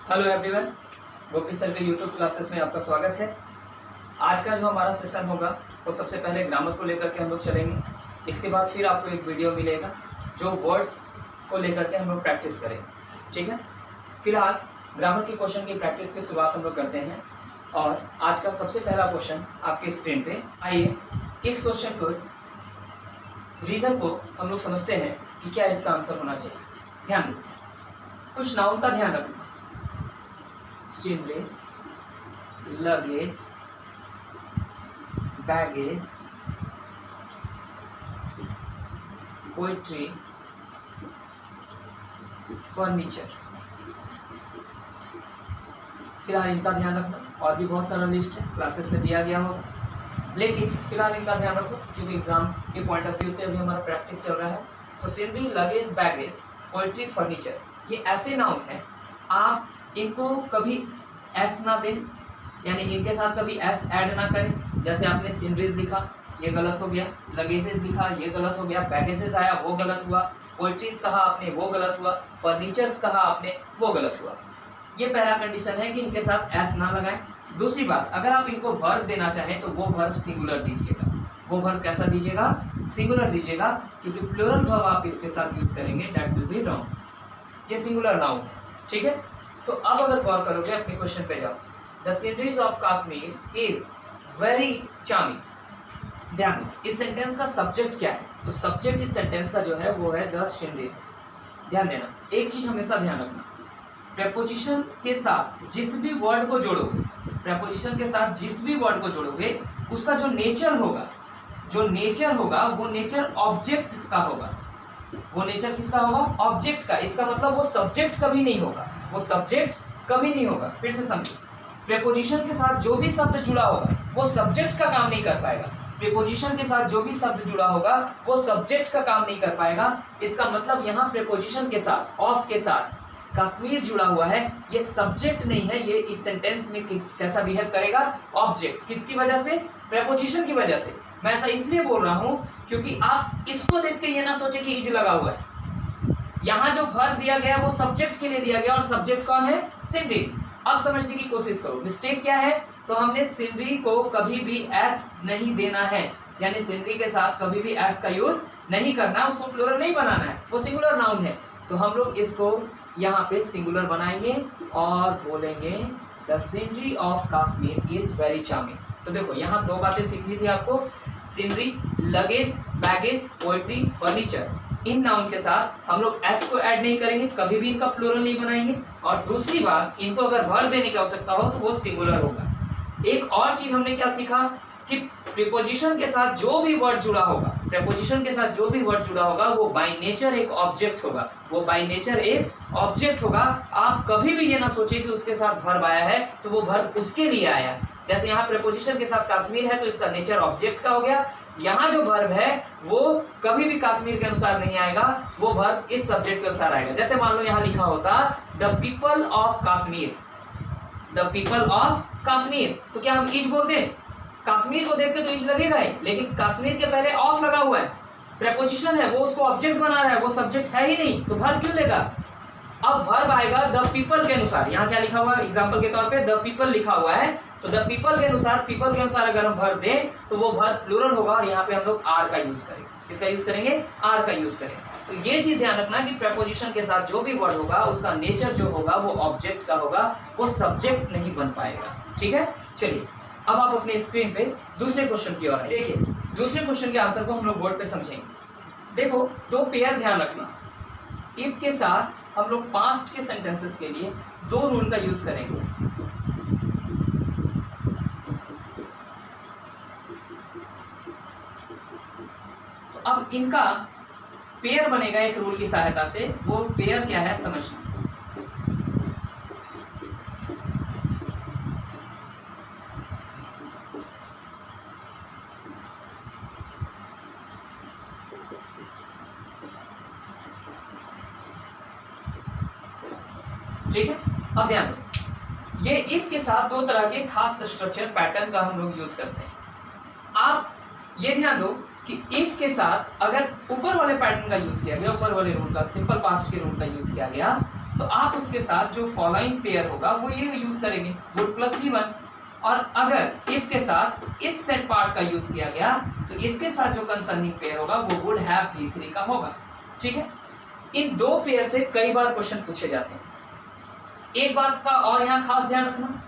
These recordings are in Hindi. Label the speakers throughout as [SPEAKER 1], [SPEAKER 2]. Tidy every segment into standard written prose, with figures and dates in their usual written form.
[SPEAKER 1] हेलो एवरीवन, गोपी सर के यूट्यूब क्लासेस में आपका स्वागत है। आज का जो हमारा सेशन होगा वो सबसे पहले ग्रामर को लेकर के हम लोग चलेंगे। इसके बाद फिर आपको एक वीडियो मिलेगा जो वर्ड्स को लेकर के हम लोग प्रैक्टिस करेंगे, ठीक है। फिलहाल ग्रामर के क्वेश्चन की प्रैक्टिस की शुरुआत हम लोग करते हैं और आज का सबसे पहला क्वेश्चन आपके स्क्रीन पे आइए। इस क्वेश्चन को रीज़न को हम लोग समझते हैं कि क्या इसका आंसर होना चाहिए। ध्यान दो, कुछ नाउन का ध्यान रखना। Scenery, luggage, baggage, poetry, furniture. फिलहाल इनका ध्यान रखना। और भी बहुत सारा लिस्ट है, क्लासेस में दिया गया होगा, लेकिन फिलहाल इनका ध्यान रखो क्योंकि एग्जाम के पॉइंट ऑफ व्यू से अभी हमारा प्रैक्टिस चल रहा है। तो scenery, luggage, baggage, poetry, furniture, ये ऐसे नाउन हैं, आप इनको कभी एस ना दें, यानी इनके साथ कभी एस ऐड ना करें। जैसे आपने सीनरीज लिखा, ये गलत हो गया। लगेजेस लिखा, ये गलत हो गया। बैगेजेस आया, वो गलत हुआ। पोइट्रीज कहा आपने, वो गलत हुआ। फर्नीचर्स कहा आपने, वो गलत हुआ। ये पहला कंडीशन है कि इनके साथ एस ना लगाएं। दूसरी बात, अगर आप इनको वर्ब देना चाहें तो वो वर्ब सिंगुलर दीजिएगा। वो वर्ब कैसा दीजिएगा? सिंगुलर दीजिएगा, क्योंकि प्लूरल वर्ब आप इसके साथ यूज करेंगे, दैट विल बी रॉन्ग। ये सिंगुलर नाउन है, ठीक है। तो अब अगर गौर करोगे अपने क्वेश्चन पे जाओ, the sceneries of Kashmir is very charming. ध्यान दो, इस सेंटेंस का सब्जेक्ट क्या है? तो सब्जेक्ट इस सेंटेंस का जो है वो है द सीनरीज। ध्यान देना, एक चीज हमेशा ध्यान रखना, प्रेपोजिशन के साथ जिस भी वर्ड को जोड़ोगे, प्रेपोजिशन के साथ जिस भी वर्ड को जोड़ोगे, उसका जो नेचर होगा, वो नेचर ऑब्जेक्ट का होगा। वो नेचर किसका होगा? ऑब्जेक्ट का। इसका मतलब वो सब्जेक्ट कभी नहीं होगा, वो सब्जेक्ट कभी नहीं होगा। फिर से समझिए, प्रेपोजिशन के साथ जो भी शब्द जुड़ा होगा वो सब्जेक्ट का काम नहीं कर पाएगा। प्रेपोजिशन के साथ जो भी शब्द जुड़ा होगा वो सब्जेक्ट का काम नहीं कर पाएगा। इसका मतलब यहाँ प्रेपोजिशन के साथ, ऑफ के साथ कश्मीर जुड़ा हुआ है, ये सब्जेक्ट नहीं है। ये इस सेंटेंस में कैसा बिहेव करेगा? ऑब्जेक्ट। किसकी वजह से? प्रेपोजिशन की वजह से। मैं ऐसा इसलिए बोल रहा हूं क्योंकि आप इसको देख के ये ना सोचे कि इज लगा हुआ है। यहाँ जो वर्ब दिया गया वो सब्जेक्ट के लिए दिया गया, और सब्जेक्ट कौन है? सीनरीज। अब समझने की कोशिश करो, मिस्टेक क्या है? तो हमने सीनरी को कभी भी एस नहीं देना है, यानी सीनरी के साथ कभी भी एस का यूज नहीं करना, उसको प्लूरल नहीं बनाना है, वो सिंगुलर नाउन है। तो हम लोग इसको यहाँ पे सिंगुलर बनाएंगे और बोलेंगे the scenery of Kashmir is very charming. तो देखो, यहाँ दो बातें सीखनी थी आपको, scenery, luggage, baggage, poetry, furniture. इन नाउन के साथ हम लोग एस को ऐड नहीं करेंगे, कभी भी इनका प्लूरल नहीं बनाएंगे। और दूसरी बात, इनको अगर वर्ब देने की आवश्यकता हो तो वो सिंगुलर होगा। एक और चीज हमने क्या सीखा कि प्रीपोजिशन के साथ जो भी वर्ड जुड़ा होगा, प्रीपोजिशन के साथ जो भी वर्ड जुड़ा होगा वो बाय नेचर एक ऑब्जेक्ट होगा, वो बाय नेचर एक ऑब्जेक्ट होगा। आप कभी भी ये ना सोचे कि उसके साथ वर्ब आया है तो वो वर्ब उसके लिए आया है। जैसे यहाँ प्रीपोजिशन के साथ कश्मीर है तो इसका नेचर ऑब्जेक्ट का हो गया। यहाँ जो वर्ब है वो कभी भी कश्मीर के अनुसार नहीं आएगा, वो वर्ब इस सब्जेक्ट के अनुसार आएगा। जैसे मान लो यहाँ लिखा होता the people of Kashmir, the people of Kashmir, तो क्या हम इज बोलते हैं? कश्मीर को देख के तो इज लगेगा ही, लेकिन कश्मीर के पहले ऑफ लगा हुआ है, प्रेपोजिशन है, वो उसको ऑब्जेक्ट बना रहा है, वो सब्जेक्ट है ही नहीं, तो वर्ब क्यों लेगा? अब वर्ब आएगा द पीपल के अनुसार। यहाँ क्या लिखा हुआ है? एग्जाम्पल के तौर पे द पीपल लिखा हुआ है, तो द पीपल के अनुसार अगर हम वर्ब दें तो वो वर्ब प्लूरल होगा, और यहाँ पे हम लोग आर का यूज करेंगे। किसका यूज करेंगे? आर का यूज करेंगे। तो ये चीज ध्यान रखना कि प्रेपोजिशन के साथ जो भी वर्ड होगा उसका नेचर जो होगा वो ऑब्जेक्ट का होगा, वो सब्जेक्ट नहीं बन पाएगा, ठीक है। चलिए अब आप अपने स्क्रीन पे दूसरे क्वेश्चन की ओर आए। देखिए, दूसरे क्वेश्चन के आंसर को हम लोग बोर्ड पे समझेंगे। देखो, दो पेयर ध्यान रखना। इफ के साथ हम लोग पास्ट के सेंटेंसेस के लिए दो रूल का यूज करेंगे। तो अब इनका पेयर बनेगा एक रूल की सहायता से। वो पेयर क्या है समझना। ठीक है, अब ध्यान दो, ये इफ के साथ दो तरह के खास स्ट्रक्चर पैटर्न का हम लोग यूज करते हैं। आप ये ध्यान दो कि इफ के साथ अगर ऊपर वाले पैटर्न का यूज किया गया, ऊपर वाले रूल का, सिंपल पास्ट के रूल का यूज किया गया, तो आप उसके साथ जो फॉलोइंग पेयर होगा वो ये यूज करेंगे, वुड प्लस V1। और अगर इफ के साथ इस सेट पार्ट का यूज किया गया तो इसके साथ जो कंसर्निंग पेयर होगा वो वुड हैव V3 का होगा। ठीक है, इन दो पेयर से कई बार क्वेश्चन पूछे जाते हैं। एक बात का और यहाँ खास ध्यान रखना,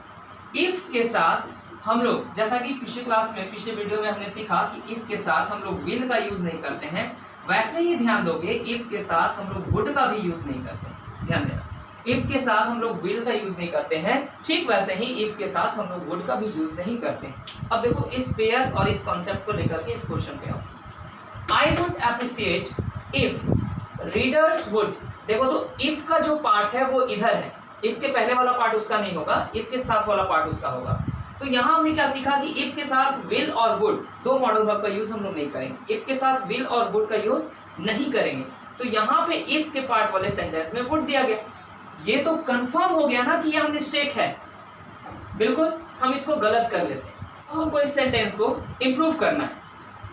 [SPEAKER 1] इफ के साथ हम लोग, जैसा कि पिछले क्लास में, पिछले वीडियो में हमने सीखा कि इफ के साथ हम लोग विल का यूज नहीं करते हैं, वैसे ही ध्यान दोगे इफ के साथ हम लोग वुड का भी यूज नहीं करते। ध्यान देना, इफ के साथ हम लोग विल का यूज नहीं करते हैं, ठीक वैसे ही इफ के साथ हम लोग वुड का भी यूज नहीं करते। अब देखो इस पेयर और इस कॉन्सेप्ट को लेकर के इस क्वेश्चन पे आओ। आई would appreciate if readers would, देखो तो इफ का जो पार्ट है वो इधर है, इफ के पहले वाला पार्ट उसका नहीं होगा, इफ के साथ वाला पार्ट उसका होगा। तो यहाँ हमने क्या सीखा कि इफ के साथ विल और वुड, दो मॉडल वर्ब का यूज हम लोग नहीं करेंगे, इफ के साथ विल और वुड का यूज नहीं करेंगे। तो यहाँ पे इफ के पार्ट वाले सेंटेंस में वुड दिया गया, ये तो कंफर्म हो गया ना कि यह मिस्टेक है, बिल्कुल हम इसको गलत कर लेते हैं। हमको इस सेंटेंस को इंप्रूव करना है,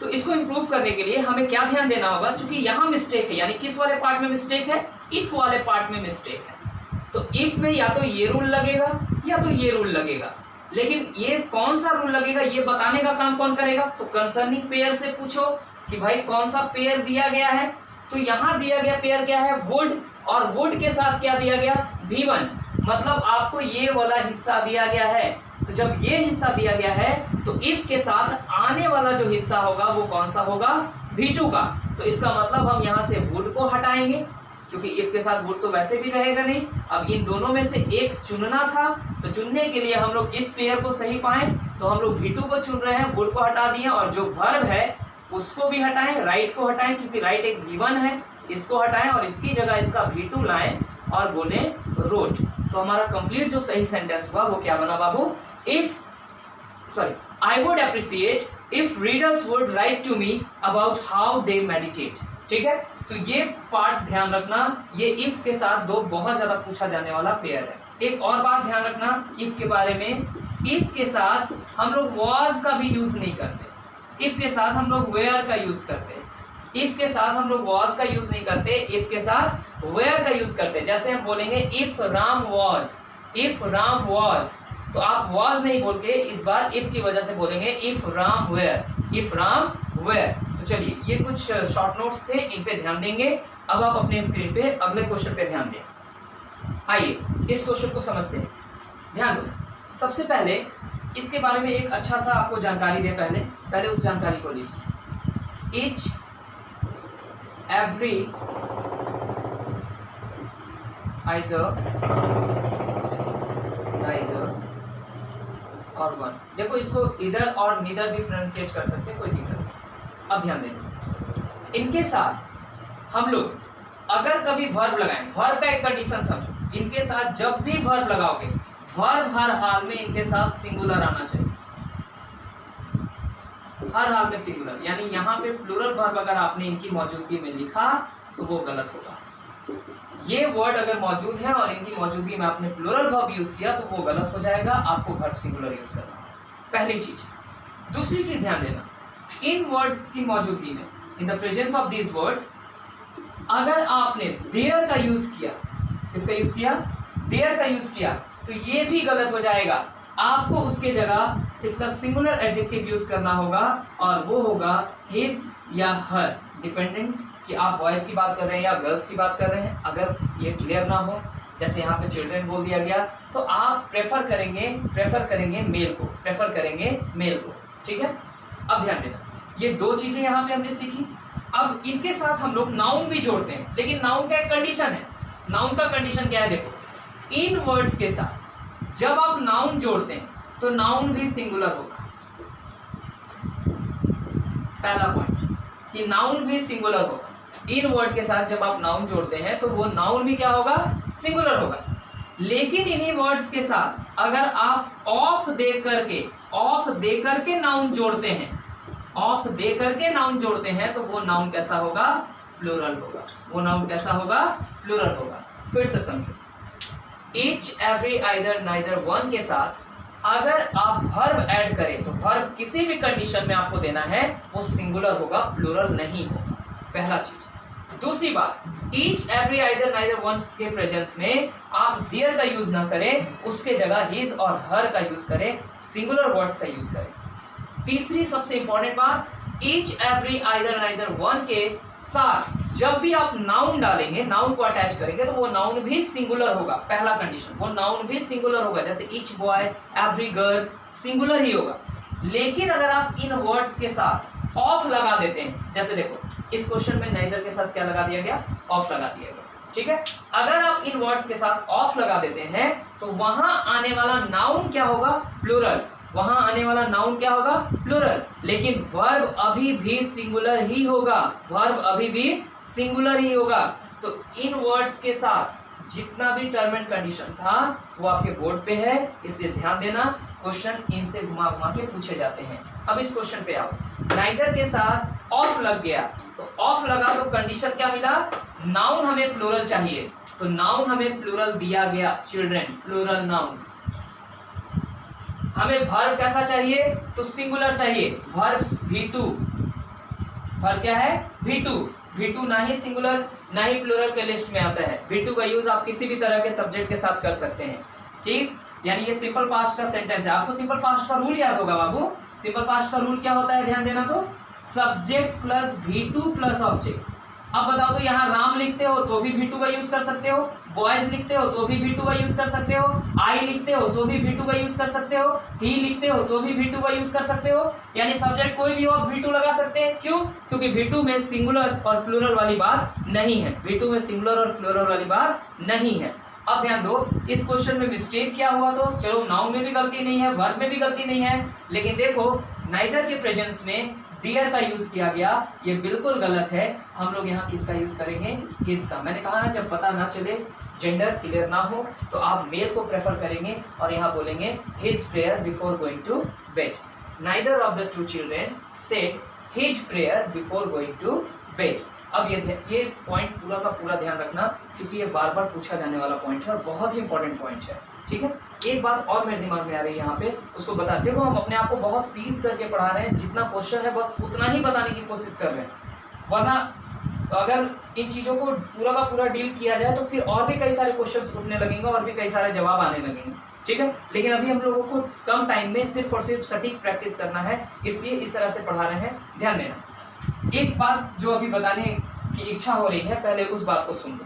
[SPEAKER 1] तो इसको इंप्रूव करने के लिए हमें क्या ध्यान देना होगा, क्योंकि यहाँ मिस्टेक है, यानी किस वाले पार्ट में मिस्टेक है, इफ वाले पार्ट में मिस्टेक है। तो इफ में या तो ये रूल लगेगा या तो ये रूल लगेगा, लेकिन ये कौन सा रूल लगेगा ये बताने का काम कौन करेगा, तो कंसर्निंग पेयर से पूछो कि भाई कौन सा पेयर दिया गया है। तो यहाँ दिया गया पेयर क्या है, वुड, और वुड के साथ क्या दिया गया, V1, मतलब आपको ये वाला हिस्सा दिया गया है। तो जब ये हिस्सा दिया गया है तो इफ के साथ आने वाला जो हिस्सा होगा वो कौन सा होगा, V2 का। तो इसका मतलब हम यहाँ से वुड को हटाएंगे, क्योंकि इफ के साथ वुड तो वैसे भी रहेगा नहीं। अब इन दोनों में से एक चुनना था, तो चुनने के लिए हम लोग इस पेयर को सही पाए, तो हम लोग V2 को चुन रहे हैं, वुड को हटा दिए, और जो वर्ब है उसको भी हटाएं, राइट को हटाएं, क्योंकि राइट एक V1 है, इसको हटाएं और इसकी जगह इसका V2 लाएं और बोले रोट। तो हमारा कंप्लीट जो सही सेंटेंस हुआ वो क्या बना बाबू, I would appreciate if readers would write to me about how they meditate. ठीक है, तो ये पार्ट ध्यान रखना, ये इफ के साथ दो बहुत ज्यादा पूछा जाने वाला पेयर है। एक और बात ध्यान रखना इफ के बारे में, इफ के साथ हम लोग वॉज का भी यूज नहीं करते, इफ के साथ हम लोग वेयर का यूज करते हैं, इफ के साथ हम लोग वॉज का यूज नहीं करते, इफ के साथ वेयर का यूज करते हैं। जैसे हम बोलेंगे if Ram was, if Ram was, तो आप वॉज नहीं बोल के इस बार इफ की वजह से बोलेंगे if Ram were, if Ram were. तो चलिए ये कुछ शॉर्ट नोट्स थे, इन पे ध्यान देंगे। अब आप अपने स्क्रीन पे अगले क्वेश्चन पे ध्यान दें। आइए इस क्वेश्चन को समझते हैं, ध्यान दो। सबसे पहले इसके बारे में एक अच्छा सा आपको जानकारी दे, पहले उस जानकारी को लीजिए। ईच एवरी आइदर नाइदर और वन, देखो इसको इधर और नीदर भी प्रोनाउंसिएट कर सकते हैं, कोई दिक्कत नहीं। अब ध्यान देना, इनके साथ हम लोग अगर कभी वर्ब लगाएं, वर्ब का एक कंडीशन समझो, इनके साथ जब भी वर्ब लगाओगे, वर्ब हर हाल में इनके साथ सिंगुलर आना चाहिए, हर हाल में सिंगुलर। यानी यहाँ पे प्लूरल वर्ब अगर आपने इनकी मौजूदगी में लिखा तो वो गलत होगा। ये वर्ड अगर मौजूद है और इनकी मौजूदगी में आपने प्लूरल वर्ब यूज किया तो वो गलत हो जाएगा, आपको वर्ब सिंगुलर यूज करना, पहली चीज। दूसरी चीज ध्यान देना, इन वर्ड्स की मौजूदगी में, in the presence of these words, अगर आपने देयर का यूज किया, किसका यूज किया, देयर का यूज किया, तो ये भी गलत हो जाएगा। आपको उसके जगह इसका सिंगुलर एडजेक्टिव यूज करना होगा, और वो होगा हिज या हर, डिपेंडेंट कि आप बॉयज की बात कर रहे हैं या गर्ल्स की बात कर रहे हैं। अगर ये क्लियर ना हो, जैसे यहाँ पे चिल्ड्रन बोल दिया गया, तो आप प्रेफर करेंगे मेल को, प्रेफर करेंगे मेल को। ठीक है, अब ध्यान देना, ये दो चीजें यहाँ पे हमने सीखी। अब इनके साथ हम लोग नाउन भी जोड़ते हैं, लेकिन नाउन का एक कंडीशन है। नाउन का कंडीशन क्या है, देखो, इन वर्ड्स के साथ जब आप नाउन जोड़ते हैं तो नाउन भी सिंगुलर होगा। पहला पॉइंट कि नाउन भी सिंगुलर होगा। इन वर्ड के साथ जब आप नाउन जोड़ते हैं तो वो नाउन भी क्या होगा, सिंगुलर होगा। लेकिन इन्हीं वर्ड्स के साथ अगर आप ऑफ दे करके नाउन जोड़ते हैं, ऑफ दे करके नाउन जोड़ते हैं, तो वो नाउन कैसा होगा, प्लूरल होगा। वो नाउन कैसा होगा, प्लूरल होगा। फिर से समझो, each every either neither one के साथ अगर आप वर्ब ऐड करें तो वर्ब किसी भी कंडीशन में आपको देना है वो सिंगुलर होगा, प्लूरल नहीं होगा, पहला चीज। दूसरी बात, each every either neither one के प्रेजेंस में आप देयर का यूज ना करें, उसके जगह हिज और हर का यूज करें, सिंगुलर वर्ड्स का यूज करें। तीसरी सबसे इंपॉर्टेंट बात, each every either neither one के साथ जब भी आप नाउन डालेंगे, नाउन को अटैच करेंगे, तो वो नाउन भी सिंगुलर होगा। पहला कंडीशन, वो नाउन भी सिंगुलर होगा। जैसे each boy, every girl, singular ही होगा। लेकिन अगर आप इन वर्ड्स के साथ ऑफ लगा देते हैं, जैसे देखो इस क्वेश्चन में नाइदर के साथ क्या लगा दिया गया, ऑफ लगा दिया गया, ठीक है। अगर आप इन वर्ड्स के साथ ऑफ लगा देते हैं तो वहां आने वाला नाउन क्या होगा, प्लूरल। वहां आने वाला नाउन क्या होगा, प्लूरल। लेकिन वर्ब अभी भी सिंगुलर ही होगा, वर्ब अभी भी सिंगुलर ही होगा। तो इन वर्ड्स के साथ जितना भी टर्म एंड कंडीशन था वो आपके बोर्ड पे है, इसलिए ध्यान देना। क्वेश्चन इनसे घुमा घुमा के पूछे जाते हैं। अब इस क्वेश्चन पे आओ, नाइदर के साथ ऑफ लग गया, तो ऑफ लगा तो कंडीशन क्या मिला, नाउन हमें प्लूरल चाहिए, तो नाउन हमें प्लूरल दिया गया, चिल्ड्रन, प्लूरल नाउन। हमें वर्ब कैसा चाहिए, तो सिंगुलर चाहिए, वर्ब V2। वर्ब क्या है, V2। V2 ना ही सिंगुलर ना ही प्लूरल के लिस्ट में आता है। V2 का यूज आप किसी भी तरह के सब्जेक्ट के साथ कर सकते हैं, ठीक। यानी ये सिंपल पास्ट का सेंटेंस है। आपको सिंपल पास्ट का रूल याद होगा बाबू। सिंपल पास्ट का रूल क्या होता है, ध्यान देना, तो subject plus V2 plus object. अब बताओ तो यहाँ राम लिखते हो तो भी V2 का यूज कर सकते हो, बॉयज लिखते हो तो भी V2 का यूज कर सकते हो, आई लिखते हो तो भी V2 का यूज कर सकते हो, ही लिखते हो तो भी V2 का यूज कर सकते हो। यानी सब्जेक्ट कोई भी हो आप V2 लगा सकते हैं। क्यों, क्योंकि V2 में सिंगुलर और प्लूरल वाली बात नहीं है। V2 में सिंगुलर और प्लूरल वाली बात नहीं है। अब ध्यान दो, इस क्वेश्चन में मिस्टेक क्या हुआ, तो चलो नाउन में भी गलती नहीं है, वर्ब में भी गलती नहीं है, लेकिन देखो नाइदर के प्रेजेंस में डियर का यूज किया गया, ये बिल्कुल गलत है। हम लोग यहाँ किसका यूज करेंगे, हिज का। मैंने कहा ना, जब पता ना चले, जेंडर क्लियर ना हो, तो आप मेल को प्रेफर करेंगे और यहाँ बोलेंगे his prayer before going to bed. Neither of the two children said his prayer before going to bed. अब ये पॉइंट पूरा का पूरा ध्यान रखना, क्योंकि ये बार बार पूछा जाने वाला पॉइंट है और बहुत ही इंपॉर्टेंट पॉइंट है, ठीक है। एक बात और मेरे दिमाग में आ रही है यहाँ पे, उसको बता। देखो हम अपने आप को बहुत सीज करके पढ़ा रहे हैं, जितना क्वेश्चन है बस उतना ही बताने की कोशिश कर रहे हैं, वरना अगर इन चीज़ों को पूरा का पूरा डील किया जाए तो फिर और भी कई सारे क्वेश्चंस उठने लगेंगे और भी कई सारे जवाब आने लगेंगे, ठीक है। लेकिन अभी हम लोगों को कम टाइम में सिर्फ और सिर्फ सटीक प्रैक्टिस करना है, इसलिए इस तरह से पढ़ा रहे हैं, ध्यान देना। एक बात जो अभी बताने की इच्छा हो रही है, पहले उस बात को सुन लो।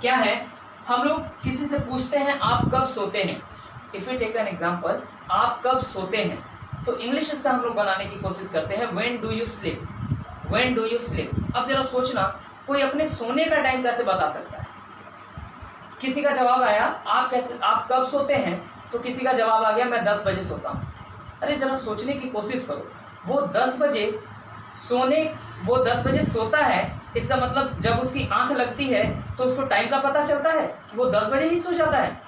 [SPEAKER 1] क्या है, हम लोग किसी से पूछते हैं आप कब सोते हैं। If you take an example, आप कब सोते हैं, तो इंग्लिश इसका हम लोग बनाने की कोशिश करते हैं, when do you sleep, when do you sleep. अब जरा सोचना, कोई अपने सोने का टाइम कैसे बता सकता है। किसी का जवाब आया आप कब सोते हैं, तो किसी का जवाब आ गया मैं 10 बजे सोता हूँ। अरे जरा सोचने की कोशिश करो, वो 10 बजे सोता है, इसका मतलब जब उसकी आंख लगती है तो उसको टाइम का पता चलता है कि वो 10 बजे ही सो जाता है।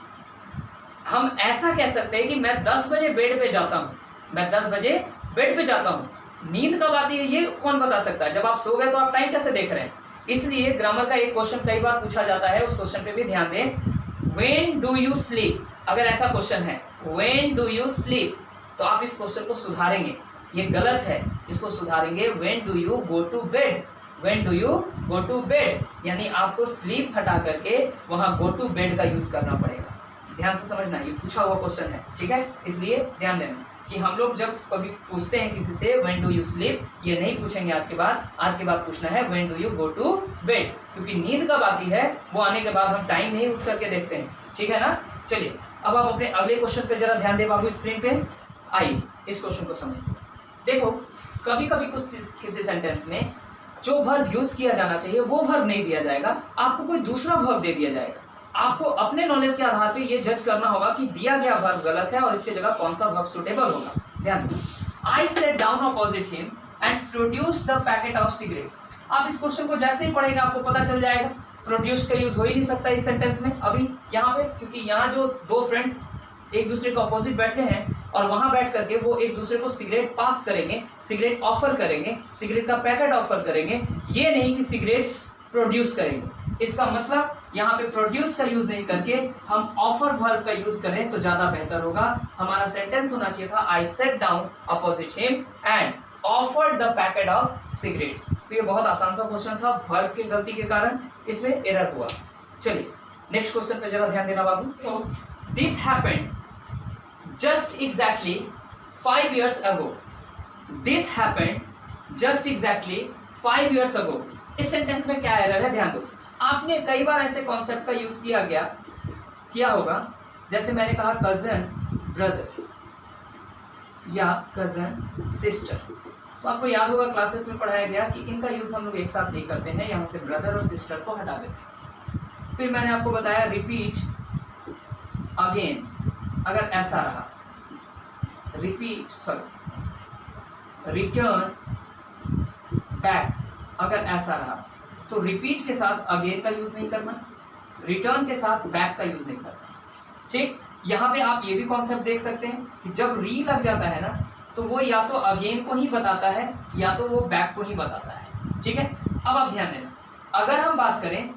[SPEAKER 1] हम ऐसा कह सकते हैं कि मैं 10 बजे बेड पे जाता हूँ, मैं 10 बजे बेड पे जाता हूँ। नींद कब आती है ये कौन बता सकता है, जब आप सो गए तो आप टाइम कैसे देख रहे हैं। इसलिए ग्रामर का एक क्वेश्चन कई बार पूछा जाता है, उस क्वेश्चन पे भी ध्यान दें, व्हेन डू यू स्लीप। अगर ऐसा क्वेश्चन है व्हेन डू यू स्लीप, तो आप इस क्वेश्चन को सुधारेंगे, ये गलत है, इसको सुधारेंगे when do you go to bed, when do you go to bed. यानी आपको स्लीप हटा करके वहां गो टू बेड का यूज करना पड़ेगा। ध्यान से समझना, ये पूछा हुआ क्वेश्चन है, ठीक है। इसलिए ध्यान देना कि हम लोग जब कभी पूछते हैं किसी से व्हेन डू यू स्लीप, ये नहीं पूछेंगे आज के बाद पूछना है when do you go to bed, क्योंकि नींद कब आती है वो आने के बाद हम टाइम नहीं उठ करके देखते हैं, ठीक है ना। चलिए अब आप अपने अगले क्वेश्चन पे जरा ध्यान दे बाबू, स्क्रीन पे आइए इस क्वेश्चन को समझते हैं। देखो कभी कभी किसी सेंटेंस में जो वर्ब यूज किया जाना चाहिए वो वर्ब नहीं दिया जाएगा, आपको कोई दूसरा वर्ब दे दिया जाएगा। आपको अपने नॉलेज के आधार पे ये जज करना होगा कि दिया गया वर्ब गलत है और इसके जगह कौन सा वर्ब सुटेबल होगा। ध्यान दो, I set down opposite him and produce the packet of cigarette. आप इस क्वेश्चन को जैसे ही पढ़ेंगे आपको पता चल जाएगा प्रोड्यूस का यूज हो ही नहीं सकता इस सेंटेंस में अभी यहाँ पे, क्योंकि यहाँ जो दो फ्रेंड्स एक दूसरे को अपोजिट बैठे हैं और वहां बैठ करके वो एक दूसरे को सिगरेट पास करेंगे, सिगरेट ऑफर करेंगे, सिगरेट का पैकेट ऑफर करेंगे, ये नहीं कि सिगरेट प्रोड्यूस करेंगे। इसका मतलब यहाँ पे प्रोड्यूस का यूज नहीं करके हम ऑफर वर्ब का यूज करें तो ज्यादा बेहतर होगा। हमारा सेंटेंस होना चाहिए था I set down opposite him and offered the packet of cigarettes. तो ये बहुत आसान सा क्वेश्चन था, वर्ब की गलती के कारण इसमें एरर हुआ। चलिए नेक्स्ट क्वेश्चन पे जरा ध्यान देना बाबू। तो this happened just exactly 5 years ago। This happened just exactly 5 years ago। इस सेंटेंस में क्या एरर है ध्यान दो। आपने कई बार ऐसे कॉन्सेप्ट का यूज किया होगा, जैसे मैंने कहा कजन ब्रदर या कजन सिस्टर। तो आपको याद होगा क्लासेस में पढ़ाया गया कि इनका यूज हम लोग एक साथ नहीं करते हैं, यहाँ से ब्रदर और सिस्टर को हटा देते हैं। फिर मैंने आपको बताया रिपीट अगेन अगर ऐसा रहा, रिटर्न बैक अगर ऐसा रहा, तो रिपीट के साथ अगेन का यूज नहीं करना, रिटर्न के साथ बैक का यूज नहीं करना। ठीक, यहाँ पे आप ये भी कॉन्सेप्ट देख सकते हैं कि जब री लग जाता है ना, तो वो या तो अगेन को ही बताता है या तो वो बैक को ही बताता है। ठीक है, अब आप ध्यान देना, अगर हम बात करें,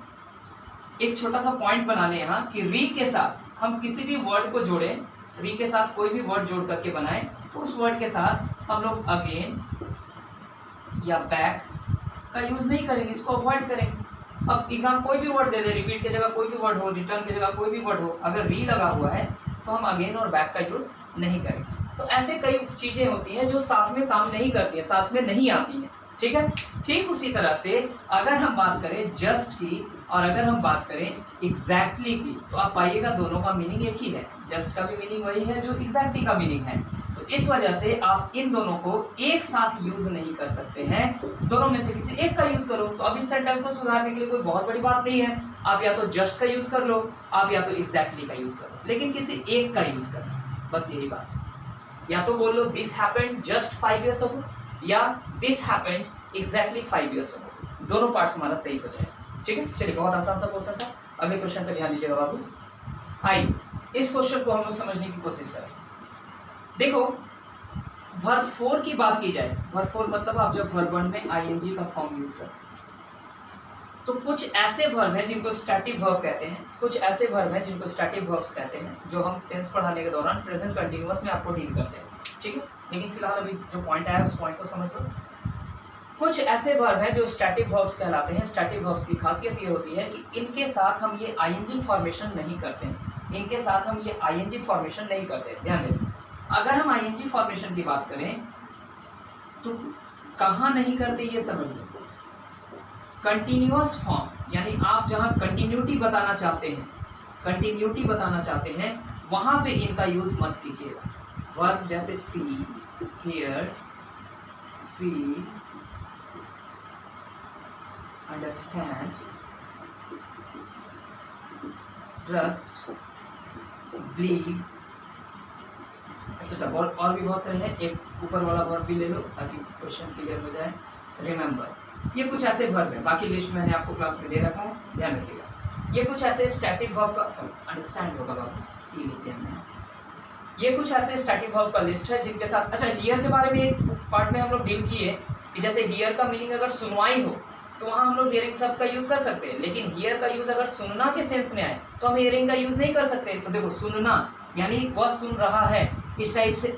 [SPEAKER 1] एक छोटा सा पॉइंट बना लें यहाँ कि री के साथ हम किसी भी वर्ड को जोड़ें, री के साथ कोई भी वर्ड जोड़ करके बनाएं, तो उस वर्ड के साथ हम लोग अगेन या बैक का यूज नहीं करेंगे, इसको अवॉइड करेंगे। अब एग्जाम कोई भी वर्ड दे दे, रिपीट की जगह कोई भी वर्ड हो, रिटर्न की जगह कोई भी वर्ड हो, अगर री लगा हुआ है तो हम अगेन और बैक का यूज नहीं करेंगे। तो ऐसे कई चीजें होती हैं जो साथ में काम नहीं करती है, साथ में नहीं आती है। ठीक है, ठीक उसी तरह से अगर हम बात करें जस्ट की और अगर हम बात करें एग्जैक्टली की, तो आप पाइएगा दोनों का मीनिंग एक ही है। जस्ट का भी मीनिंग वही है जो एग्जैक्टली का मीनिंग है। तो इस वजह से आप इन दोनों को एक साथ यूज नहीं कर सकते हैं, दोनों में से किसी एक का यूज करो। तो अब इस सेंटेंस को सुधारने के लिए कोई बहुत बड़ी बात नहीं है, आप या तो जस्ट का यूज कर लो, आप या तो एग्जैक्टली का यूज कर लो, लेकिन किसी एक का यूज करना, बस यही बात। या तो बोल लो this happened just 5 years ago या this happened exactly 5 years ago, दोनों पार्ट्स हमारा सही हो जाए। ठीक है, चलिए बहुत आसान सा क्वेश्चन था। अगले क्वेश्चन पे ध्यान दीजिएगा बाबू। आइए इस क्वेश्चन को हम लोग समझने की कोशिश करें। देखो वर्ब 4 की बात की जाए, वर्ब 4 मतलब आप जब वर्ब 1 में आईएनजी का फॉर्म यूज करते हैं, तो कुछ ऐसे वर्ब हैं जिनको स्टैटिक वर्ब कहते हैं, कुछ ऐसे वर्ब हैं जिनको स्टैटिक वर्ब्स कहते हैं, जो हम टेंस पढ़ाने के दौरान प्रेजेंट कंटिन्यूअस में आपको डील करते हैं। ठीक है, लेकिन फिलहाल अभी जो पॉइंट आया उस पॉइंट को समझ लो। कुछ ऐसे वर्ब हैं जो स्टैटिक वर्ब्स कहलाते हैं। स्टैटिक वर्ब्स की खासियत ये होती है कि इनके साथ हम ये आईएनजी फॉर्मेशन नहीं करते हैं, इनके साथ हम ये आईएनजी फॉर्मेशन नहीं करते। ध्यान दें, अगर हम आईएनजी फॉर्मेशन की बात करें तो कहाँ नहीं करते ये समझ लो। कंटिन्यूअस फॉर्म यानी आप जहाँ कंटिन्यूटी बताना चाहते हैं, कंटिन्यूटी बताना चाहते हैं, वहाँ पे इनका यूज मत कीजिएगा। वर्ब जैसे see, hear, feel, understand, trust, believe etcetera, और भी बहुत सारे हैं। एक ऊपर वाला वर्ब भी ले लो ताकि क्वेश्चन क्लियर हो जाए। रिमेंबर, ये कुछ ऐसे वर्ब है, बाकी लिस्ट मैंने आपको क्लास में दे रखा है, ध्यान रखिएगा। ये कुछ ऐसे स्टैटिक वर्ब का, सॉरी अंडरस्टैंड होगा बाबू, ये लिखते हैं हमने। ये कुछ ऐसे स्टैटिक वर्ब का लिस्ट है जिनके साथ, अच्छा हियर के बारे में एक पार्ट में हम लोग डील किए कि जैसे हियर का मीनिंग अगर सुनवाई हो तो वहाँ हम लोग हियरिंग शब्द का यूज कर सकते हैं, लेकिन हियर का यूज अगर सुनना के सेंस में आए तो हम हियरिंग का यूज नहीं कर सकते। तो देखो सुनना यानी वह सुन रहा है, इस टाइप से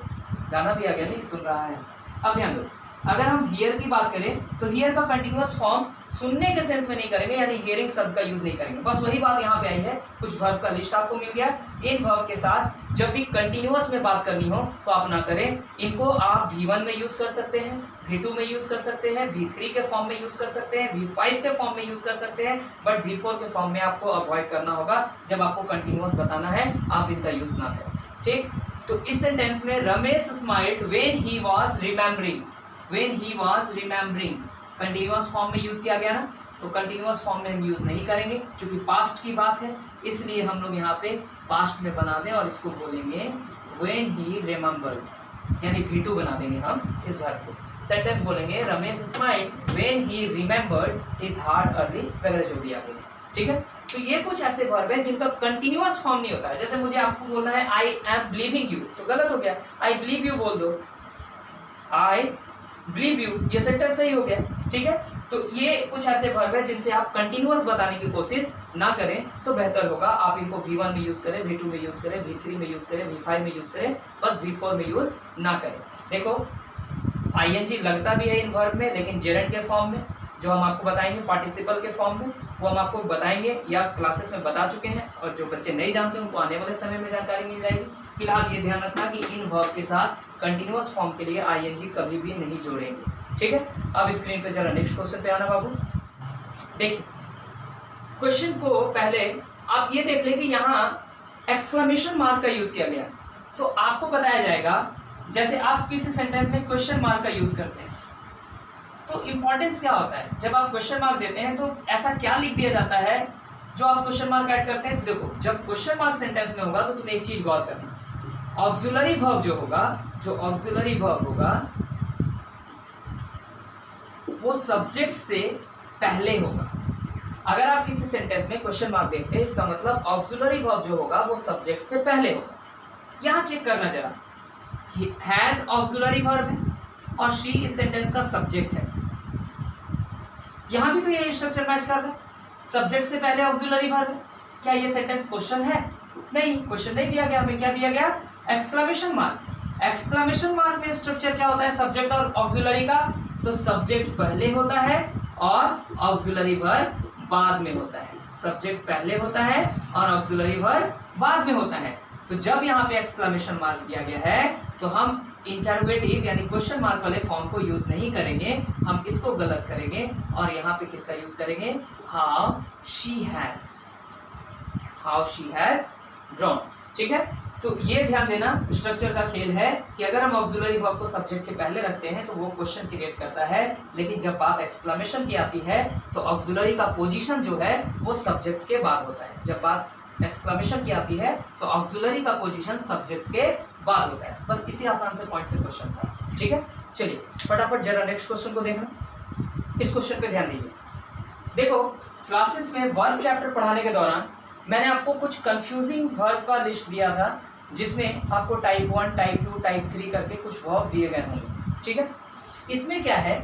[SPEAKER 1] गाना भी आ गया, नहीं सुन रहा है। अब ध्यान दो, अगर हम हियर की बात करें तो हियर का कंटिन्यूअस फॉर्म सुनने के सेंस में नहीं करेंगे, यानी हियरिंग शब्द का यूज नहीं करेंगे। बस वही बात यहाँ पे आई है। कुछ वर्ब का लिस्ट आपको मिल गया, इन वर्ब के साथ जब भी कंटिन्यूअस में बात करनी हो तो आप ना करें। इनको आप V1 में यूज कर सकते हैं, V2 में यूज कर सकते हैं, V3 के फॉर्म में यूज कर सकते हैं, V5 के फॉर्म में यूज कर सकते हैं, बट V4 के फॉर्म में आपको अवॉइड करना होगा। जब आपको कंटिन्यूअस बताना है आप इनका यूज ना करें। ठीक, तो इस सेंटेंस में Ramesh smiled when he was remembering, when he was remembering continuous form में यूज किया गया ना, तो कंटिन्यूअस फॉर्म में हम यूज नहीं करेंगे क्योंकि पास्ट की बात है, इसलिए हम लोग यहाँ पे पास्ट में बना दें और इसको बोलेंगे व्हेन ही रिमेम्बर्ड, यानी V2 बना देंगे हम इस वर्ब को। सेंटेंस बोलेंगे Ramesh smiled when he remembered his hard early, वगैरह जो भी आते हैं। ठीक है, तो ये कुछ ऐसे वर्ब है जिनका कंटिन्यूअस फॉर्म नहीं होता है। जैसे मुझे आपको बोलना है आई एम बिलीविंग यू, तो गलत हो गया, आई बिलीव यू बोल दो, आई बिलीव यू, ये सेंटेंस सही हो गया। ठीक है, तो ये कुछ ऐसे वर्ब है जिनसे आप कंटिन्यूअस बताने की कोशिश ना करें तो बेहतर होगा। आप इनको V1 में यूज करें, V2 में यूज करें, V3 में यूज करें, V5 में यूज करें, बस V4 में यूज ना करें। देखो आईएनजी लगता भी है इन वर्ब में, लेकिन जेरेंड के फॉर्म में, जो हम आपको बताएंगे पार्टिसिपल के फॉर्म में, वो हम आपको बताएंगे या क्लासेस में बता चुके हैं, और जो बच्चे नहीं जानते उनको आने वाले समय में जानकारी मिल जाएगी। फिलहाल ये ध्यान रखना कि इन वर्ब के साथ कंटिन्यूअस फॉर्म के लिए आईएनजी कभी भी नहीं जोड़ेंगे, ठीक है। अब स्क्रीन पे जरा नेक्स्ट क्वेश्चन पे आना बाबू। देखिए क्वेश्चन को पहले आप ये देख लें कि यहाँ एक्सक्लेमेशन मार्क का यूज किया गया, तो आपको बताया जाएगा जैसे आप किसी सेंटेंस में क्वेश्चन मार्क का यूज करते हैं तो इंपॉर्टेंस क्या होता है। जब आप क्वेश्चन मार्क देते हैं तो ऐसा क्या लिख दिया जाता है जो आप क्वेश्चन मार्क ऐड करते हैं। तो देखो जब क्वेश्चन मार्क सेंटेंस में होगा तो तुम एक चीज गौर करना, ऑक्सिलरी वर्ब जो होगा, जो ऑक्सिलरी वर्ब होगा वो सब्जेक्ट से पहले होगा। अगर आप किसी सेंटेंस में क्वेश्चन मार्क देते हैं इसका मतलब ऑक्सिलरी वर्ब जो होगा वो सब्जेक्ट से पहले होगा। यहां चेक करना जरा, हैज ऑक्सिलरी वर्ब है और शी इस सेंटेंस का सब्जेक्ट है। यहां भी तो ये स्ट्रक्चर मैच कर रहा है, सब्जेक्ट से पहले ऑक्सिलरी वर्ब है। क्या ये सेंटेंस क्वेश्चन है? नहीं, क्वेश्चन नहीं दिया गया हमें। क्या दिया गया? Exclamation mark. एक्सक्लेमेशन मार्क में स्ट्रक्चर क्या होता है सब्जेक्ट और ऑक्सिलरी का? तो सब्जेक्ट पहले होता है और ऑक्सिलरी वर्ब बाद में होता है। सब्जेक्ट पहले होता है और ऑक्सिलरी वर्ब बाद में होता है। तो जब यहाँ पे एक्सक्लेमेशन मार्क दिया गया है तो हम इंटरोगेटिव यानी क्वेश्चन मार्क वाले फॉर्म को यूज नहीं करेंगे, हम इसको गलत करेंगे और यहाँ पे किसका यूज करेंगे? How she has, how she has drawn, ठीक है। तो ये ध्यान देना, स्ट्रक्चर का खेल है कि अगर हम ऑक्सिलरी वर्ब को सब्जेक्ट के पहले रखते हैं तो वो क्वेश्चन क्रिएट करता है, लेकिन जब बात एक्सक्लेमेशन की आती है तो ऑक्सिलरी का पोजीशन जो है वो सब्जेक्ट के बाद होता है। जब बात एक्सक्लेमेशन की आती है तो ऑक्सिलरी का पोजीशन सब्जेक्ट के बाद होता है। बस इसी आसान से पॉइंट से क्वेश्चन था, ठीक है। चलिए फटाफट जरा नेक्स्ट क्वेश्चन को देखना। इस क्वेश्चन पे ध्यान दीजिए। देखो क्लासेस में वर्ब चैप्टर पढ़ाने के दौरान मैंने आपको कुछ कंफ्यूजिंग वर्ब का लिस्ट दिया था, जिसमें आपको टाइप 1, टाइप 2, टाइप 3 करके कुछ वर्ब दिए गए होंगे, ठीक है। इसमें क्या है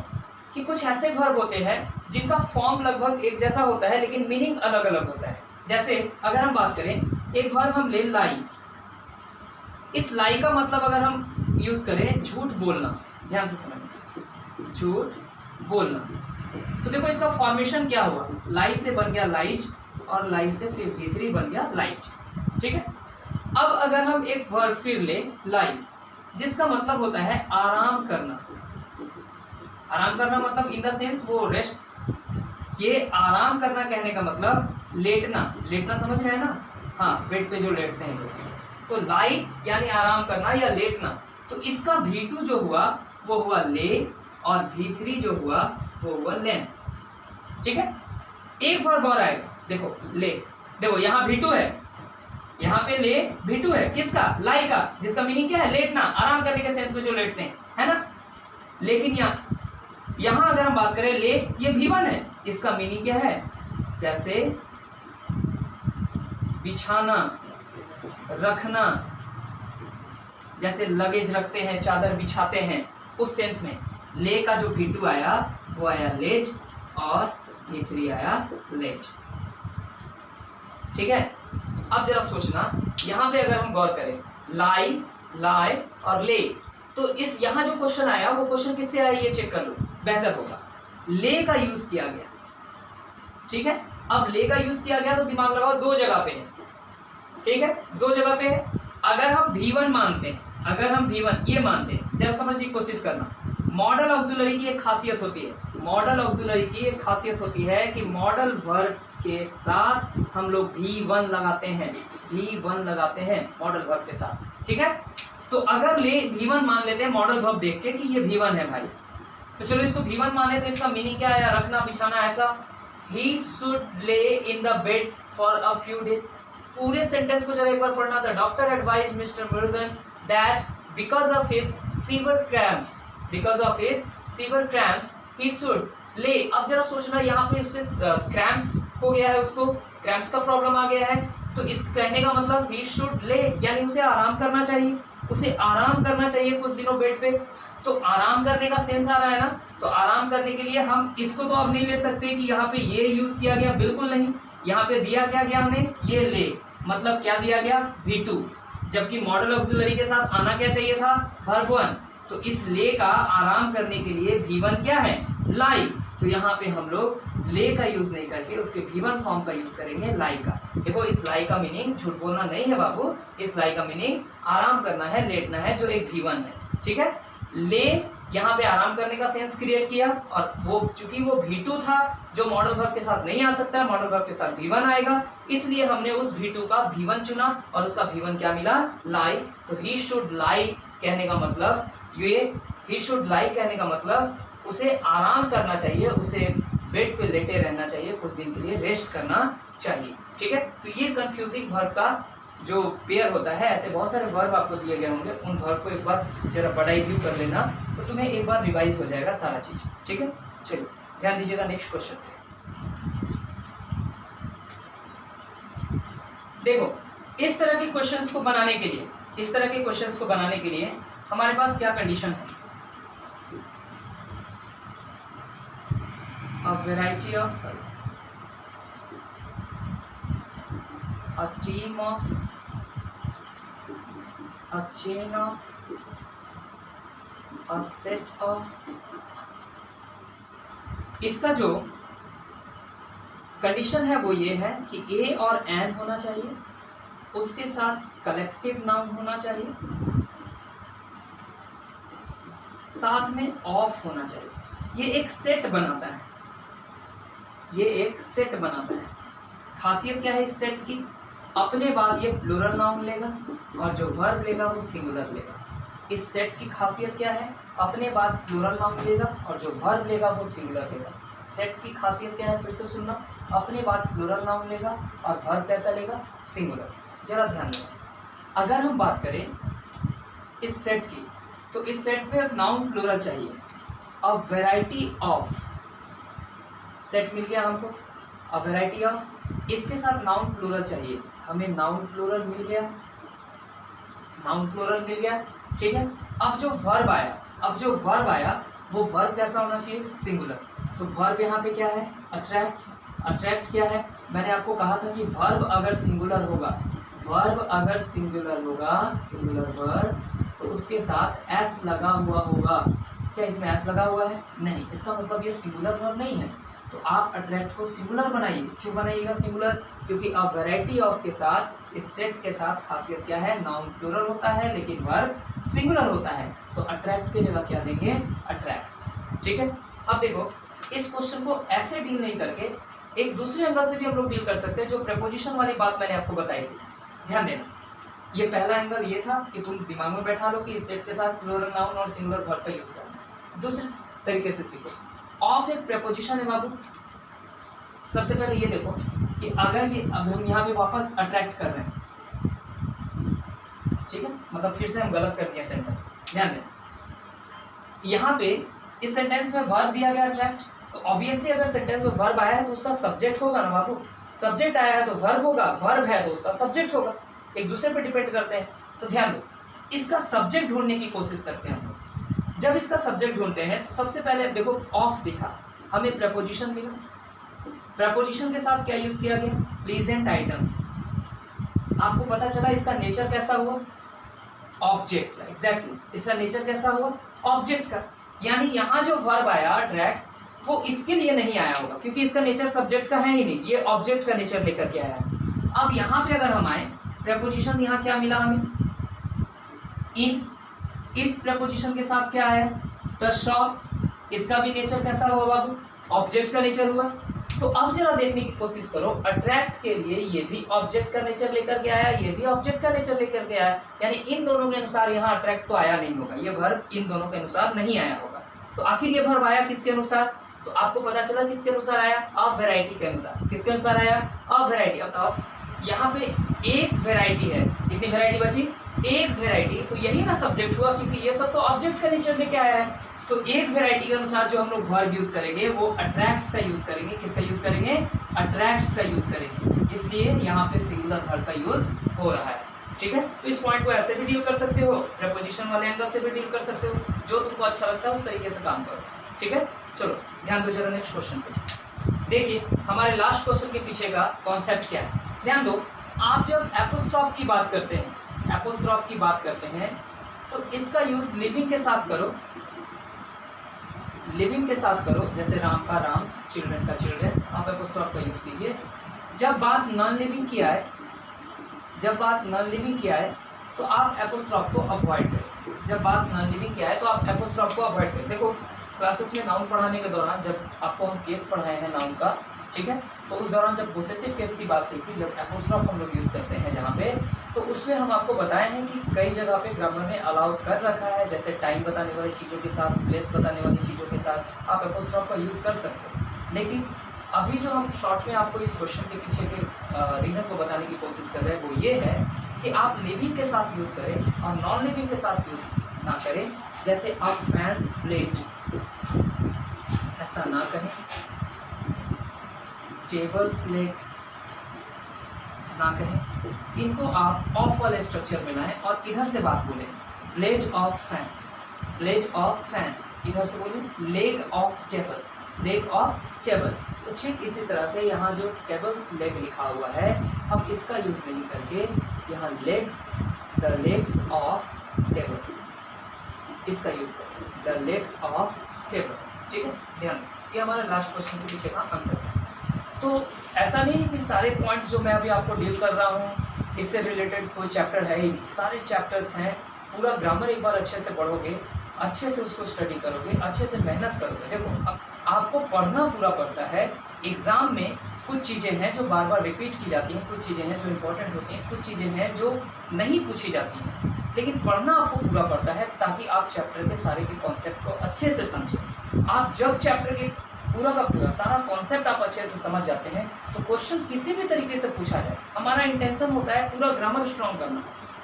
[SPEAKER 1] कि कुछ ऐसे वर्ब होते हैं जिनका फॉर्म लगभग एक जैसा होता है लेकिन मीनिंग अलग अलग होता है। जैसे अगर हम बात करें, एक वर्ब हम ले लाई। इस लाई का मतलब अगर हम यूज करें झूठ बोलना, ध्यान से समझना, झूठ बोलना। तो देखो इसका फॉर्मेशन क्या हुआ, लाई से बन गया लाइट और लाई से फिर V3 बन गया लाइट, ठीक है। अब अगर हम एक वर्ब फिर ले लाई, जिसका मतलब होता है आराम करना। आराम करना मतलब इन द सेंस वो रेस्ट। ये आराम करना कहने का मतलब लेटना, लेटना समझ रहे हैं ना, हाँ बेड पे जो लेटते हैं लोग। तो लाई यानी आराम करना या लेटना। तो इसका V2 जो हुआ वो हुआ ले और V3 जो हुआ वो हुआ लेन, ठीक है। एक वर्ब और आएगा, देखो ले, देखो यहाँ V2 है, यहाँ पे ले V2 है, किसका? लाई का, जिसका मीनिंग क्या है? लेटना, आराम करने के सेंस में जो लेटते हैं, है ना। लेकिन यहाँ अगर हम बात करें ले, ये V1 है, इसका मीनिंग क्या है? जैसे बिछाना, रखना, जैसे लगेज रखते हैं, चादर बिछाते हैं, उस सेंस में ले का जो V2 आया वो आया लेट और V3 आया लेट, ठीक है। अब जरा सोचना, यहाँ पे अगर हम गौर करें लाई, लाए और ले, तो इस यहाँ जो क्वेश्चन आया वो क्वेश्चन किससे आया ये चेक कर लो, बेहतर होगा। ले का यूज किया गया, ठीक है। अब ले का यूज किया गया तो दिमाग लगाओ, दो जगह पे है, ठीक है, दो जगह पे है। अगर हम V1 मानते हैं, अगर हम V1 ये मानते हैं, जरा समझने की कोशिश करना। मॉडल ऑक्सिलरी की एक खासियत होती है, मॉडल ऑक्सिलरी की एक खासियत होती है कि मॉडल वर्ब के साथ हम लोग V1 लगाते हैं, V1 लगाते हैं मॉडल वर्ब के साथ, ठीक है। तो अगर ले V1 मान लेते हैं मॉडल वर्ब देख के कि ये V1 है भाई, तो चलो इसको V1 माने, तो इसका मीनिंग क्या आया? रखना, बिछाना, ऐसा। He should lay in the bed for a few days। पूरे सेंटेंस को जरा एक बार पढ़ना था। Doctor advise mister Murugan that because of his sewer cramps, because of his sewer cramps he should ले। अब जरा सोचना, यहाँ पे उसके क्रैम्प्स हो गया है, उसको क्रैम्प्स का प्रॉब्लम आ गया है, तो इस कहने का मतलब ही शुड ले यानी उसे आराम करना चाहिए, उसे आराम करना चाहिए कुछ दिनों बेड पे। तो आराम करने का सेंस आ रहा है ना, तो आराम करने के लिए हम इसको तो अब नहीं ले सकते कि यहाँ पे ये यूज किया गया, बिल्कुल नहीं। यहाँ पे दिया क्या गया हमें? ये ले, मतलब क्या दिया गया? V2, जबकि मॉडल ऑक्सिलरी के साथ आना क्या चाहिए था? वर्ब 1। तो इस ले का आराम करने के लिए V1 क्या है, लाई। तो यहाँ पे हम लोग ले का यूज नहीं करके उसके V1 फॉर्म का यूज करेंगे, लाई का। देखो इस लाई का मीनिंग झूठ बोलना नहीं है बाबू, इस लाई का मीनिंग आराम करना है, लेटना है, जो एक V1 है। ठीक है, ले यहाँ पे आराम करने का सेंस क्रिएट किया, और वो चूंकि वो V2 था जो मॉडल वर्ब के साथ नहीं आ सकता, मॉडल वर्ब के साथ V1 आएगा, इसलिए हमने उस V2 का V1 चुना और उसका V1 क्या मिला, लाई। तो ही शुड लाई कहने का मतलब ये, ही शुड लाई कहने का मतलब उसे आराम करना चाहिए, उसे बेड पे लेटे रहना चाहिए, कुछ दिन के लिए रेस्ट करना चाहिए। ठीक है, तो ये कंफ्यूजिंग वर्ब का जो पेयर होता है, ऐसे बहुत सारे वर्ब आपको दिए गए होंगे, उन वर्ब को एक बार जरा बड़ा रिव्यू कर लेना, तो तुम्हें एक बार रिवाइज हो जाएगा सारा चीज। ठीक है, चलिए ध्यान दीजिएगा नेक्स्ट क्वेश्चन पे। देखो इस तरह के क्वेश्चंस को बनाने के लिए, इस तरह के क्वेश्चंस को बनाने के लिए हमारे पास क्या कंडीशन है, a variety of, sorry, a team of, a chain of, a set of, इसका जो कंडीशन है वो ये है कि ए और एन होना चाहिए, उसके साथ कलेक्टिव नाउन होना चाहिए, साथ में ऑफ होना चाहिए। ये एक सेट बनाता है, ये एक सेट बनाता है। खासियत क्या है इस सेट की, अपने बाद ये प्लूरल नाउन लेगा और जो वर्ब लेगा वो सिंगुलर लेगा। इस सेट की खासियत क्या है, अपने बाद प्लूरल नाउन लेगा और जो वर्ब लेगा वो सिंगुलर लेगा। सेट की खासियत क्या है, फिर से सुनना, अपने बाद प्लूरल नाउन लेगा और वर्ब कैसा लेगा, सिंगुलर। जरा ध्यान देना, अगर हम बात करें इस सेट की, तो इस सेट में नाउन प्लूरल चाहिए, अ वैरायटी ऑफ, सेट मिल गया हमको, अ वैरायटी ऑफ, इसके साथ नाउन प्लूरल चाहिए, हमें नाउन प्लूरल मिल गया, नाउन प्लूरल मिल गया। ठीक है, अब जो वर्ब आया, अब जो वर्ब आया वो वर्ब कैसा होना चाहिए, सिंगुलर। तो वर्ब यहाँ पे क्या है, अट्रैक्ट। अट्रैक्ट क्या है, मैंने आपको कहा था कि वर्ब अगर सिंगुलर होगा, वर्ब अगर सिंगुलर होगा, सिंगुलर वर्ब, तो उसके साथ एस लगा हुआ होगा। क्या इसमें एस लगा हुआ है, नहीं, इसका मतलब ये सिंगुलर वर्ब नहीं है। तो आप अट्रैक्ट को सिंगुलर बनाइए। क्यों बनाइएगा सिंगुलर, क्योंकि अब वैरायटी ऑफ के साथ, इस सेट के साथ खासियत क्या है, नाउन प्लूरल होता है लेकिन वर्ब सिंगुलर होता है, तो अट्रैक्ट की जगह क्या देंगे, अट्रैक्ट्स। ठीक है, अब देखो इस क्वेश्चन को ऐसे डील नहीं करके एक दूसरे एंगल से भी हम लोग डील कर सकते हैं, जो प्रेपोजिशन वाली बात मैंने आपको बताई थी। ध्यान देना, ये पहला एंगल ये था कि तुम दिमाग में बैठा लो कि इस सेट के साथ प्लूरल नाउन और सिंगुलर वर्ब का यूज करना। दूसरे तरीके से सीखो, ऑफ एक प्रेपोजिशन है बाबू। सबसे पहले ये देखो कि अगर ये, अब हम यहाँ पे वापस अट्रैक्ट कर रहे हैं, ठीक है, मतलब फिर से हम गलत कर दिए सेंटेंस। ध्यान दें, यहाँ पे इस सेंटेंस में वर्ब दिया गया अट्रैक्ट, तो ऑब्वियसली अगर सेंटेंस में वर्ब आया है तो उसका सब्जेक्ट होगा ना बाबू, सब्जेक्ट आया है तो वर्ब होगा, वर्ब है तो उसका सब्जेक्ट होगा, एक दूसरे पे डिपेंड करते हैं। तो ध्यान दो, इसका सब्जेक्ट ढूंढने की कोशिश करते हैं हम लोग। जब इसका सब्जेक्ट ढूंढते हैं तो सबसे पहले देखो ऑफ दिखा, हमें प्रपोजिशन मिला, प्रपोजिशन के साथ क्या यूज किया गया, प्लीजेंट आइटम्स। आपको पता चला इसका नेचर कैसा हुआ, ऑब्जेक्ट का। एग्जैक्टली, इसका नेचर कैसा हुआ, ऑब्जेक्ट का। यानी यहाँ जो वर्ब आया अट्रैक्ट, वो इसके लिए नहीं आया होगा क्योंकि इसका नेचर सब्जेक्ट का है ही नहीं, ये ऑब्जेक्ट का नेचर लेकर के आया है। अब यहाँ पे अगर हम आए, प्रपोजिशन यहाँ क्या मिला हमें, इन, इस प्रपोजिशन के साथ क्या आया, द शॉप, इसका भी नेचर कैसा हुआ बाबू, ऑब्जेक्ट का नेचर हुआ। तो अब जरा देखने की कोशिश करो, अट्रैक्ट के लिए ये भी ऑब्जेक्ट का नेचर लेकर के आया, ये भी ऑब्जेक्ट का नेचर लेकर के आया, यानी इन दोनों के अनुसार यहाँ अट्रैक्ट तो आया नहीं होगा, ये वर्ब इन दोनों के अनुसार नहीं आया होगा। तो आखिर ये वर्ब आया किसके अनुसार, तो आपको पता चला किसके अनुसार आया, अ वैरायटी के अनुसार। किसके अनुसार आया, अ वैरायटी। बताओ यहाँ पे एक वैरायटी है, कितनी वैरायटी बची, एक वैरायटी, तो यही ना सब्जेक्ट हुआ क्योंकि ये सब तो ऑब्जेक्ट का नेचर लेके आया है। तो एक वैरायटी के अनुसार जो हम लोग वर्ब यूज करेंगे वो अट्रैक्ट्स का यूज करेंगे। किसका यूज करेंगे, अट्रैक्ट्स का यूज करेंगे, इसलिए यहाँ पे सिंगुलर वर्ब का यूज हो रहा है। ठीक है, तो इस पॉइंट को ऐसे भी डील कर सकते हो, प्रपोजिशन वाले एंगल से भी डील कर सकते हो, जो तुमको अच्छा लगता है उस तरीके से काम करो। ठीक है, चलो ध्यान दो जरा नेक्स्ट क्वेश्चन पे। देखिए हमारे लास्ट क्वेश्चन के पीछे का कॉन्सेप्ट क्या है। ध्यान दो, आप जब एपोस्ट्रॉफ की बात करते हैं, एपोस्ट्रॉफ की बात करते हैं, तो इसका यूज़ लिविंग के साथ करो, लिविंग के साथ करो, जैसे राम का राम्स, चिल्ड्रन का चिल्ड्रंस, आप एपोस्ट्रोफ का यूज़ कीजिए। जब बात नॉन लिविंग की आए, जब बात नॉन लिविंग की आए तो आप एपोस्ट्रोफ को अवॉइड करें। जब बात नॉन लिविंग की आए तो आप एपोस्ट्रोफ को अवॉइड करें। देखो क्लासेस में नाउन पढ़ाने के दौरान जब आपको हम केस पढ़ाए हैं नाउन का, ठीक है, तो उस दौरान जब पोसेसिव केस की बात हुई थी, जब एपोस्ट्रोफ हम लोग यूज़ करते हैं जहाँ पे, तो उसमें हम आपको बताए हैं कि कई जगह पे ग्रामर ने अलाउ कर रखा है, जैसे टाइम बताने वाली चीज़ों के साथ, प्लेस बताने वाली चीज़ों के साथ आप एपोस्ट्रोफ का यूज़ कर सकते हैं। लेकिन अभी जो हम शॉर्ट में आपको इस क्वेश्चन के पीछे के रीज़न को बताने की कोशिश कर रहे हैं वो ये है कि आप लिविंग के साथ यूज़ करें और नॉन लिविंग के साथ यूज़ ना करें। जैसे आप फैंस प्लेट, ऐसा ना कहें, टेबल्स लेग ना कहें, इनको आप ऑफ वाले स्ट्रक्चर में लाएं और इधर से बात बोलें, blade of fan, blade of fan, इधर से बोलें leg of table, leg of table. तो ठीक इसी तरह से यहाँ जो टेबल्स लेग लिखा हुआ है, हम इसका यूज़ नहीं करके यहाँ legs, the legs of table, इसका यूज़ करें, द लेग्स ऑफ टेबल। ठीक है, ध्यान, ये हमारा लास्ट क्वेश्चन के पीछे का आंसर है। तो ऐसा नहीं कि सारे पॉइंट्स जो मैं अभी आपको डील कर रहा हूँ इससे रिलेटेड कोई चैप्टर है ही नहीं, सारे चैप्टर्स हैं। पूरा ग्रामर एक बार अच्छे से पढ़ोगे, अच्छे से उसको स्टडी करोगे, अच्छे से मेहनत करोगे। देखो आपको पढ़ना पूरा पड़ता है। एग्ज़ाम में कुछ चीज़ें हैं जो बार बार रिपीट की जाती हैं, कुछ चीज़ें हैं जो इम्पोर्टेंट होती हैं, कुछ चीज़ें हैं जो नहीं पूछी जाती हैं, लेकिन पढ़ना आपको पूरा पड़ता है ताकि आप चैप्टर के सारे के कॉन्सेप्ट को अच्छे से समझें। आप जब चैप्टर के पूरा का पूरा सारा कॉन्सेप्ट आप अच्छे से समझ जाते हैं तो क्वेश्चन किसी भी तरीके से पूछा जाए, हमारा इंटेंशन होता है पूरा ग्रामर स्ट्रॉन्ग करना।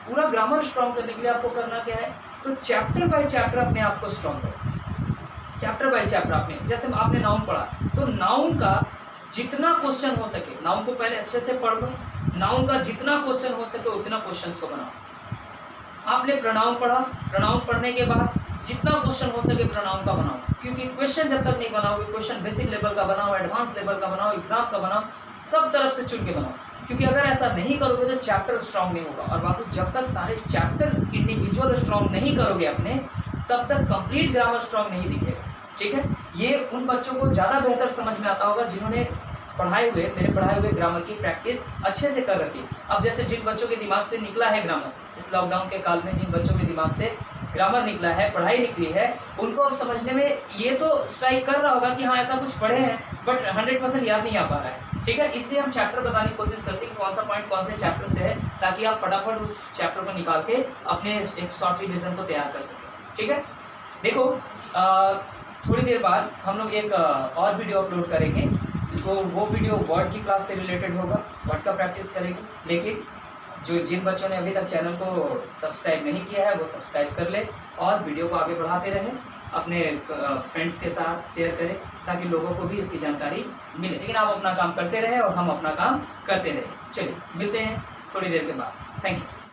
[SPEAKER 1] पूरा ग्रामर स्ट्रॉन्ग करने के लिए आपको करना क्या है, तो चैप्टर बाय चैप्टर अपने आप को स्ट्रॉन्ग करो। चैप्टर बाय चैप्टर आपने, जैसे आपने नाउन पढ़ा तो नाउन का जितना क्वेश्चन हो सके, नाउन को पहले अच्छे से पढ़ लो, नाउन का जितना क्वेश्चन हो सके उतना क्वेश्चंस को बनाओ। आपने प्रोनाउन पढ़ा, प्रोनाउन पढ़ने के बाद जितना क्वेश्चन हो सके प्रोनाउन का बनाओ, क्योंकि क्वेश्चन जब तक नहीं बनाओगे, क्वेश्चन बेसिक लेवल का बनाओ, एडवांस लेवल का बनाओ, एग्जाम का बनाओ, सब तरफ से चुन के बनाओ, क्योंकि अगर ऐसा नहीं करोगे तो चैप्टर स्ट्रॉन्ग नहीं होगा। और बाबू जब तक सारे चैप्टर इंडिविजुअल स्ट्रॉन्ग नहीं करोगे अपने, तब तक कंप्लीट ग्रामर स्ट्रॉन्ग नहीं दिखेगा। ठीक है, ये उन बच्चों को ज़्यादा बेहतर समझ में आता होगा जिन्होंने मेरे पढ़ाए हुए ग्रामर की प्रैक्टिस अच्छे से कर रखी। अब जैसे जिन बच्चों के दिमाग से निकला है ग्रामर, इस लॉकडाउन के काल में जिन बच्चों के दिमाग से ग्रामर निकला है, पढ़ाई निकली है, उनको अब समझने में ये तो स्ट्राइक कर रहा होगा कि हाँ ऐसा कुछ पढ़े हैं, बट 100% याद नहीं आ पा रहा है। ठीक है, इसलिए हम चैप्टर बताने की कोशिश करते हैं कि कौन सा पॉइंट कौन से चैप्टर से है, ताकि आप फटाफट उस चैप्टर को निकाल के अपने एक शॉर्ट रिविजन को तैयार कर सकें। ठीक है, देखो थोड़ी देर बाद हम लोग एक और वीडियो अपलोड करेंगे, तो वो वीडियो वर्ड की क्लास से रिलेटेड होगा, वर्ड का प्रैक्टिस करेंगे। लेकिन जिन बच्चों ने अभी तक चैनल को सब्सक्राइब नहीं किया है वो सब्सक्राइब कर ले और वीडियो को आगे बढ़ाते रहें, अपने फ्रेंड्स के साथ शेयर करें ताकि लोगों को भी इसकी जानकारी मिले। लेकिन आप अपना काम करते रहें और हम अपना काम करते रहें। चलिए मिलते हैं थोड़ी देर के बाद। Thank you.